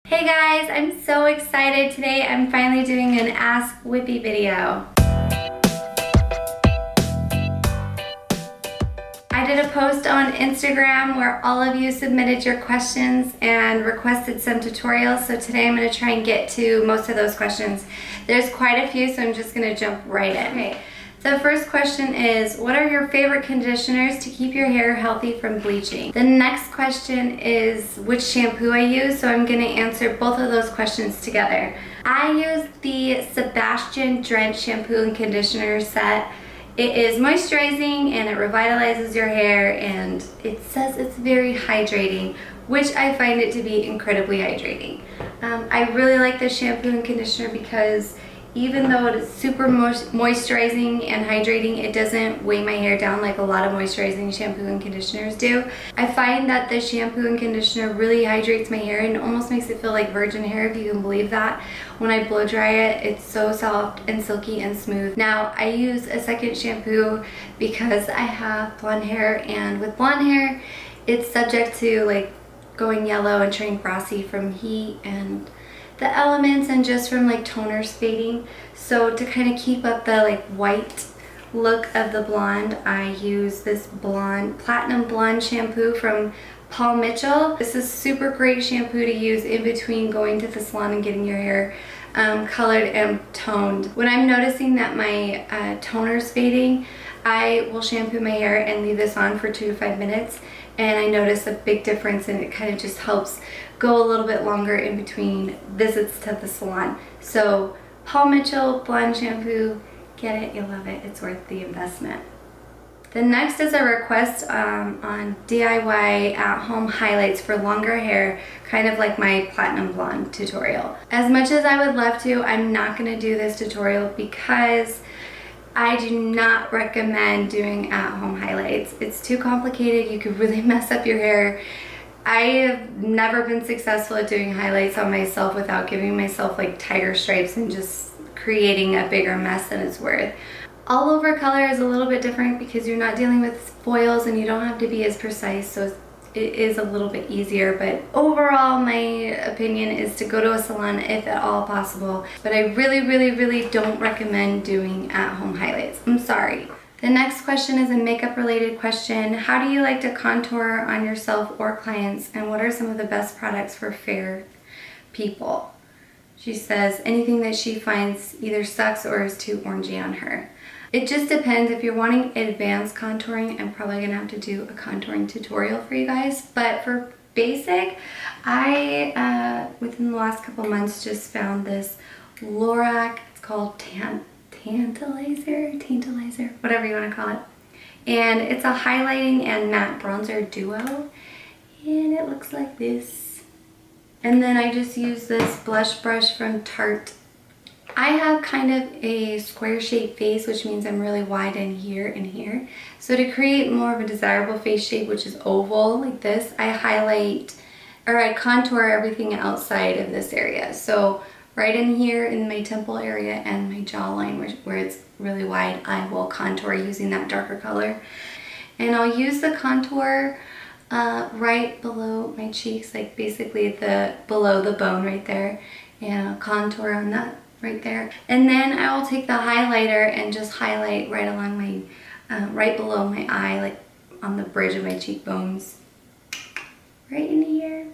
Hey guys, I'm so excited. Today I'm finally doing an Ask Whippy video. I did a post on Instagram where all of you submitted your questions and requested some tutorials, so today I'm going to try and get to most of those questions. There's quite a few, so I'm just going to jump right in. Okay. The first question is, what are your favorite conditioners to keep your hair healthy from bleaching? The next question is which shampoo I use, so I'm going to answer both of those questions together. I use the Sebastian Drench shampoo and conditioner set. It is moisturizing and it revitalizes your hair, and it says it's very hydrating, which I find it to be incredibly hydrating. I really like this shampoo and conditioner because even though it is super moisturizing and hydrating, it doesn't weigh my hair down like a lot of moisturizing shampoo and conditioners do. I find that the shampoo and conditioner really hydrates my hair and almost makes it feel like virgin hair, if you can believe that. When I blow dry it, it's so soft and silky and smooth. Now, I use a second shampoo because I have blonde hair, and with blonde hair, it's subject to like going yellow and turning brassy from heat and the elements and just from like toners fading. So to kind of keep up the like white look of the blonde, I use this platinum blonde shampoo from Paul Mitchell. This is super great shampoo to use in between going to the salon and getting your hair colored and toned. When I'm noticing that my toner's fading, I will shampoo my hair and leave this on for 2 to 5 minutes, and I notice a big difference, and it kind of just helps go a little bit longer in between visits to the salon. So Paul Mitchell blonde shampoo, get it, you'll love it, it's worth the investment. The next is a request on DIY at-home highlights for longer hair, kind of like my platinum blonde tutorial. As much as I would love to, I'm not going to do this tutorial because I do not recommend doing at-home highlights. It's too complicated. You could really mess up your hair. I have never been successful at doing highlights on myself without giving myself like tighter stripes and just creating a bigger mess than it's worth. All over color is a little bit different because you're not dealing with foils and you don't have to be as precise, so it is a little bit easier. But overall, my opinion is to go to a salon if at all possible. But I really don't recommend doing at-home highlights. I'm sorry. The next question is a makeup related question. How do you like to contour on yourself or clients, and what are some of the best products for fair people? She says anything that she finds either sucks or is too orangey on her. It just depends. If you're wanting advanced contouring, I'm probably gonna have to do a contouring tutorial for you guys. But for basic, I, within the last couple months, just found this Lorac, it's called Tantalizer, whatever you want to call it. And it's a highlighting and matte bronzer duo. And it looks like this. And then I just use this blush brush from Tarte. I have kind of a square shaped face, which means I'm really wide in here and here. So to create more of a desirable face shape, which is oval like this, I highlight, or I contour everything outside of this area. So right in here in my temple area and my jawline where it's really wide, I will contour using that darker color. And I'll use the contour right below my cheeks, like basically below the bone right there, and I'll contour on that right there. And then I will take the highlighter and just highlight right along my, right below my eye, like on the bridge of my cheekbones, right in here.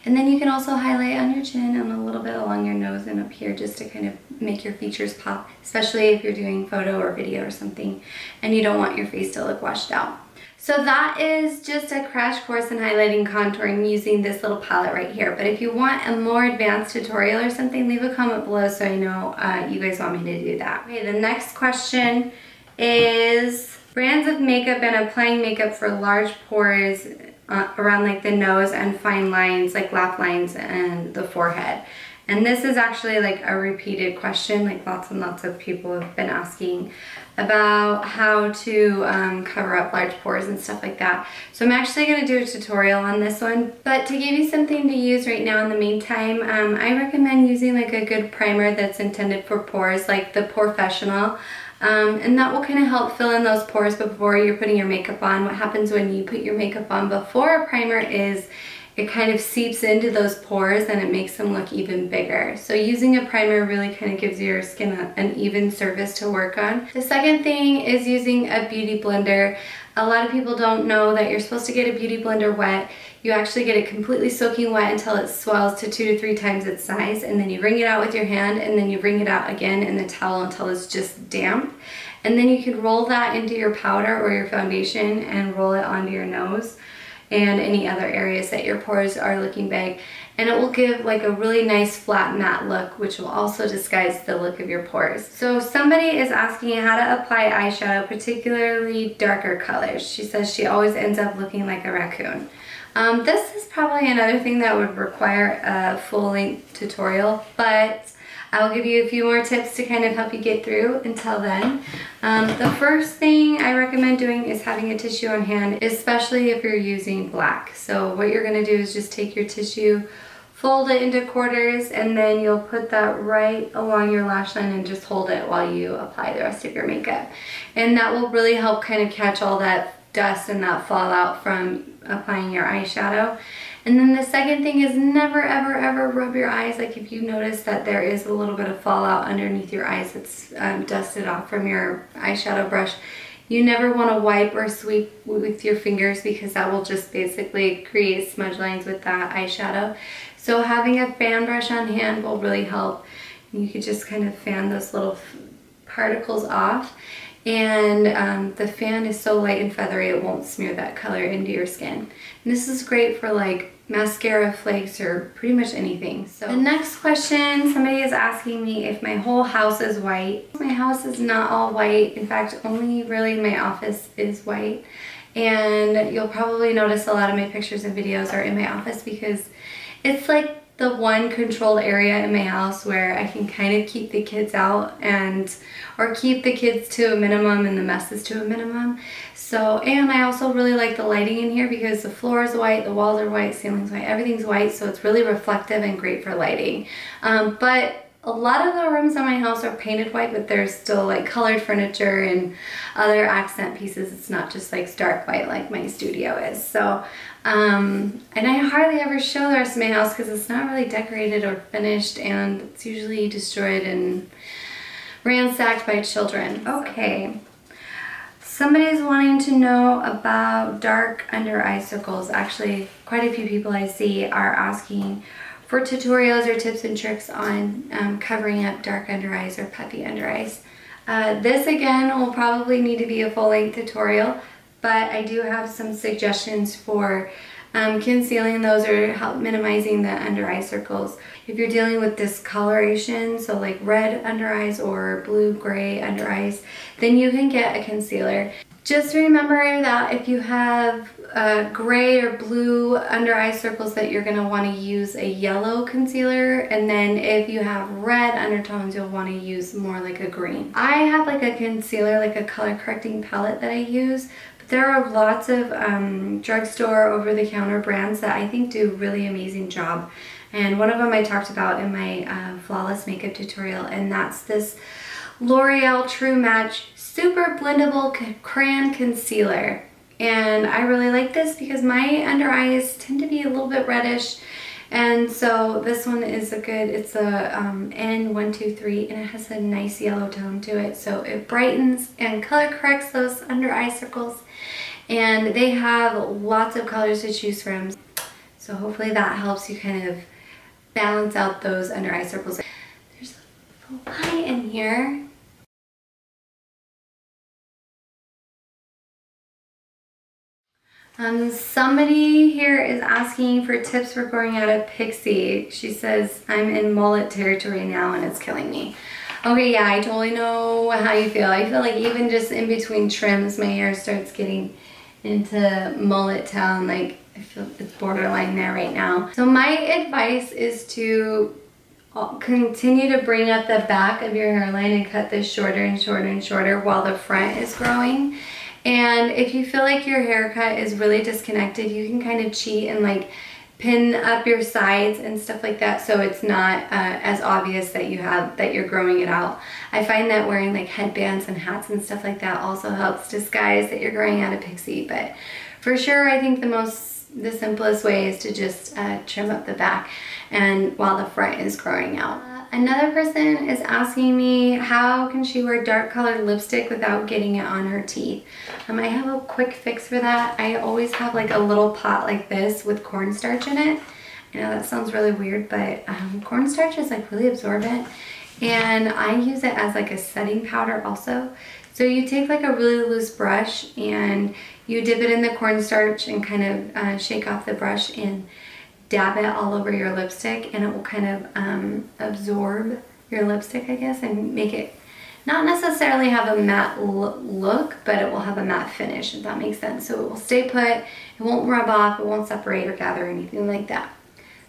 And then you can also highlight on your chin and a little bit along your nose and up here, just to kind of make your features pop, especially if you're doing photo or video or something and you don't want your face to look washed out. So that is just a crash course in highlighting contouring using this little palette right here. But if you want a more advanced tutorial or something, leave a comment below so I know you guys want me to do that. Okay, the next question is brands of makeup and applying makeup for large pores around like the nose and fine lines like laugh lines and the forehead. And this is actually like a repeated question, like lots and lots of people have been asking about how to cover up large pores and stuff like that. So I'm actually going to do a tutorial on this one. But to give you something to use right now in the meantime, I recommend using like a good primer that's intended for pores, like the POREfessional. And that will kind of help fill in those pores before you're putting your makeup on. What happens when you put your makeup on before a primer is it kind of seeps into those pores and it makes them look even bigger. So using a primer really kind of gives your skin an even surface to work on. The second thing is using a beauty blender. A lot of people don't know that you're supposed to get a beauty blender wet. You actually get it completely soaking wet until it swells to 2 to 3 times its size, and then you wring it out with your hand, and then you wring it out again in the towel until it's just damp. And then you can roll that into your powder or your foundation and roll it onto your nose and any other areas that your pores are looking big. And it will give like a really nice flat matte look, which will also disguise the look of your pores. So somebody is asking how to apply eyeshadow, particularly darker colors. She says she always ends up looking like a raccoon. This is probably another thing that would require a full-length tutorial, but I will give you a few more tips to kind of help you get through until then. The first thing I recommend doing is having a tissue on hand, especially if you're using black. So what you're going to do is just take your tissue, fold it into quarters, and then you'll put that right along your lash line and just hold it while you apply the rest of your makeup. And that will really help kind of catch all that dust and that fallout from applying your eyeshadow. And then the second thing is never ever ever rub your eyes. Like if you notice that there is a little bit of fallout underneath your eyes that's dusted off from your eyeshadow brush, you never want to wipe or sweep with your fingers because that will just basically create smudge lines with that eyeshadow. So having a fan brush on hand will really help. You could just kind of fan those little particles off. And the fan is so light and feathery it won't smear that color into your skin. And this is great for like mascara flakes or pretty much anything. So the next question, somebody is asking me if my whole house is white. My house is not all white. In fact, only really my office is white. And you'll probably notice a lot of my pictures and videos are in my office because it's like the one controlled area in my house where I can kind of keep the kids out or keep the kids to a minimum and the messes to a minimum. So, and I also really like the lighting in here because the floor is white, the walls are white, ceiling's white, everything's white, so it's really reflective and great for lighting. But a lot of the rooms in my house are painted white, but there's still like colored furniture and other accent pieces. It's not just like stark white like my studio is. So, and I hardly ever show the rest of my house because it's not really decorated or finished, and it's usually destroyed and ransacked by children. Okay. Somebody's wanting to know about dark under eye circles. Actually, quite a few people I see are asking for tutorials or tips and tricks on covering up dark under eyes or puffy under eyes. This again will probably need to be a full-length tutorial, but I do have some suggestions for concealing those or help minimizing the under eye circles. If you're dealing with discoloration, so like red under eyes or blue-gray under eyes, then you can get a concealer. Just remember that if you have gray or blue under eye circles that you're going to want to use a yellow concealer, and then if you have red undertones you'll want to use more like a green. I have like a concealer, like a color correcting palette that I use, but there are lots of drugstore over-the-counter brands that I think do a really amazing job, and one of them I talked about in my flawless makeup tutorial, and that's this L'Oreal True Match Super Blendable Crayon Concealer. And I really like this because my under eyes tend to be a little bit reddish, and so this one is a good, it's a N123, and it has a nice yellow tone to it, so it brightens and color corrects those under eye circles, and they have lots of colors to choose from, so hopefully that helps you kind of balance out those under eye circles. There's a little light in here. Somebody here is asking for tips for growing out a pixie. She says, I'm in mullet territory now and it's killing me. Okay, yeah, I totally know how you feel. I feel like even just in between trims, my hair starts getting into mullet town. Like, I feel it's borderline there right now. So my advice is to continue to bring up the back of your hairline and cut this shorter and shorter and shorter while the front is growing. And if you feel like your haircut is really disconnected, you can kind of cheat and like pin up your sides and stuff like that, so it's not as obvious that you're growing it out. I find that wearing like headbands and hats and stuff like that also helps disguise that you're growing out a pixie. But for sure, I think the most the simplest way is to just trim up the back and while the front is growing out. Another person is asking me how can she wear dark colored lipstick without getting it on her teeth. I have a quick fix for that. I always have like a little pot like this with cornstarch in it. I know that sounds really weird, but cornstarch is like really absorbent, and I use it as like a setting powder also. So you take like a really loose brush and you dip it in the cornstarch and kind of shake off the brush and dab it all over your lipstick, and it will kind of absorb your lipstick, I guess, and make it not necessarily have a matte look, but it will have a matte finish, if that makes sense. So it will stay put, it won't rub off, it won't separate or gather or anything like that.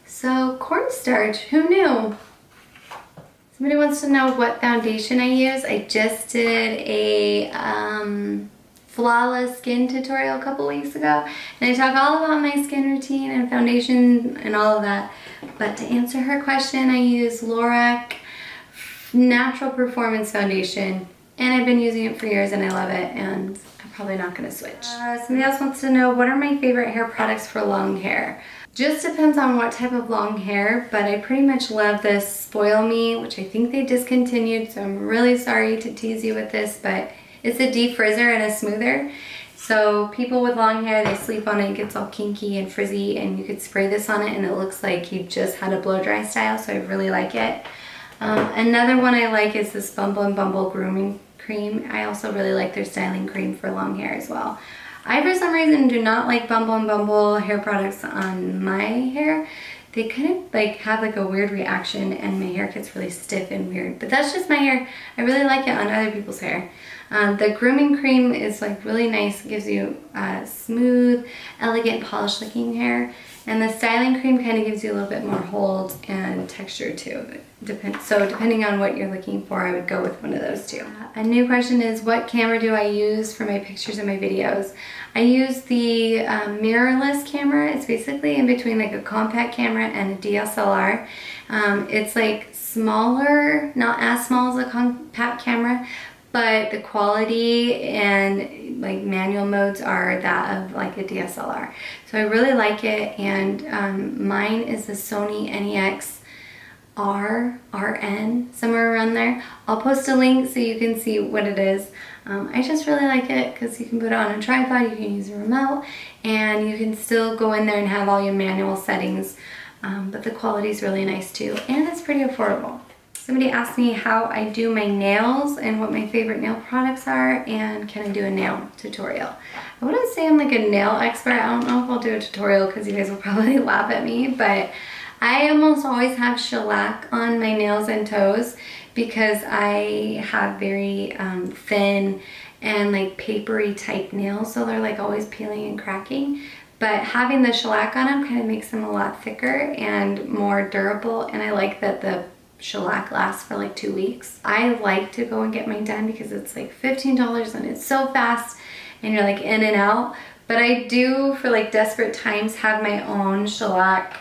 So cornstarch, who knew? Somebody wants to know what foundation I use. I just did a flawless skin tutorial a couple weeks ago, and I talk all about my skin routine and foundation and all of that. But to answer her question, I use Lorac Natural Performance Foundation, and I've been using it for years and I love it, and I'm probably not going to switch. Somebody else wants to know what are my favorite hair products for long hair. Just depends on what type of long hair, but I pretty much love this Spoil Me, which I think they discontinued, so I'm really sorry to tease you with this, but it's a defrizzer and a smoother. So people with long hair, they sleep on it, it gets all kinky and frizzy, and you could spray this on it and it looks like you just had a blow dry style, so I really like it. Another one I like is this Bumble and Bumble Grooming Creme. I also really like their styling cream for long hair as well. I, for some reason, do not like Bumble and Bumble hair products on my hair. They kind of like have like a weird reaction and my hair gets really stiff and weird. But that's just my hair. I really like it on other people's hair. The Grooming Creme is like really nice. It gives you smooth, elegant, polished looking hair. And the styling cream kind of gives you a little bit more hold and texture too. So depending on what you're looking for, I would go with one of those two. A new question is, what camera do I use for my pictures and my videos? I use the mirrorless camera. It's basically in between like a compact camera and a DSLR. It's like smaller, not as small as a compact camera, but the quality and like manual modes are that of like a DSLR. So I really like it, and mine is the Sony NEX RN, somewhere around there. I'll post a link so you can see what it is. I just really like it because you can put it on a tripod, you can use a remote, and you can still go in there and have all your manual settings, but the quality is really nice too, and it's pretty affordable. Somebody asked me how I do my nails and what my favorite nail products are, and can I do a nail tutorial. I wouldn't say I'm like a nail expert. I don't know if I'll do a tutorial because you guys will probably laugh at me, but I almost always have shellac on my nails and toes because I have very thin and like papery type nails, so they're like always peeling and cracking. But having the shellac on them kind of makes them a lot thicker and more durable, and I like that the shellac lasts for like 2 weeks. I like to go and get mine done because it's like $15 and it's so fast and you're like in and out. But I do, for like desperate times, have my own shellac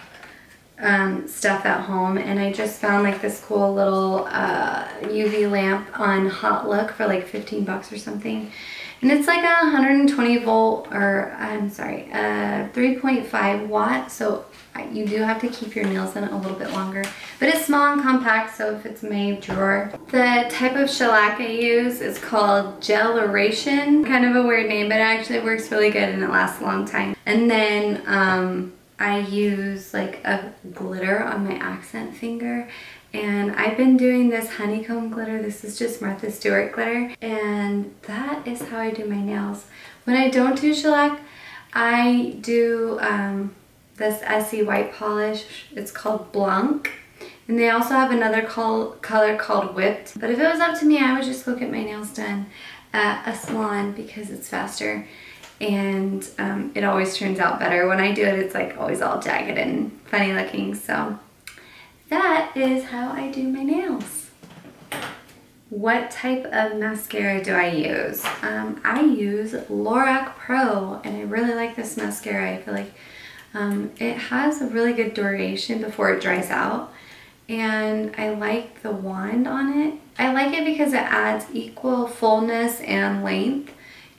stuff at home, and I just found like this cool little UV lamp on Hot Look for like 15 bucks or something. And it's like a 120 volt, or I'm sorry, 3.5 watt, so you do have to keep your nails in it a little bit longer. But it's small and compact, so if it's my drawer. The type of shellac I use is called Gel-Aeration. Kind of a weird name, but it actually works really good and it lasts a long time. And then I use like a glitter on my accent finger. And I've been doing this honeycomb glitter. This is just Martha Stewart glitter. And that is how I do my nails. When I don't do shellac, I do this Essie white polish. It's called Blanc. And they also have another color called Whipped. But if it was up to me, I would just go get my nails done at a salon because it's faster. And it always turns out better. When I do it, it's like always all jagged and funny looking. So that is how I do my nails. What type of mascara do I use? I use Lorac Pro, and I really like this mascara. I feel like it has a really good duration before it dries out, and I like the wand on it. I like it because it adds equal fullness and length,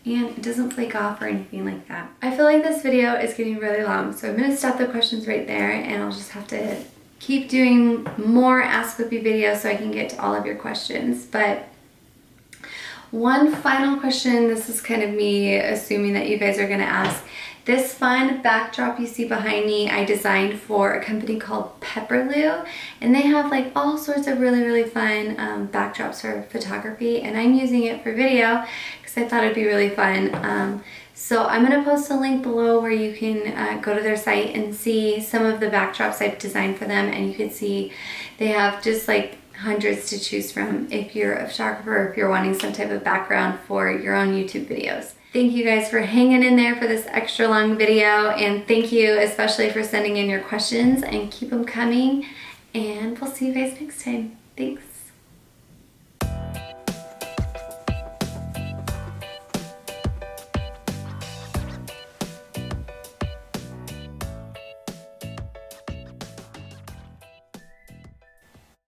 and it doesn't flake off or anything like that. I feel like this video is getting really long, so I'm going to stop the questions right there, and I'll just have to keep doing more Ask Whippy videos so I can get to all of your questions. But one final question, this is kind of me assuming that you guys are going to ask. This fun backdrop you see behind me I designed for a company called Pepperloo, and they have like all sorts of really fun backdrops for photography, and I'm using it for video because I thought it'd be really fun. So I'm going to post a link below where you can go to their site and see some of the backdrops I've designed for them, and you can see they have just like hundreds to choose from if you're a photographer, if you're wanting some type of background for your own YouTube videos. Thank you guys for hanging in there for this extra long video, and thank you especially for sending in your questions, and keep them coming, and we'll see you guys next time. Thanks.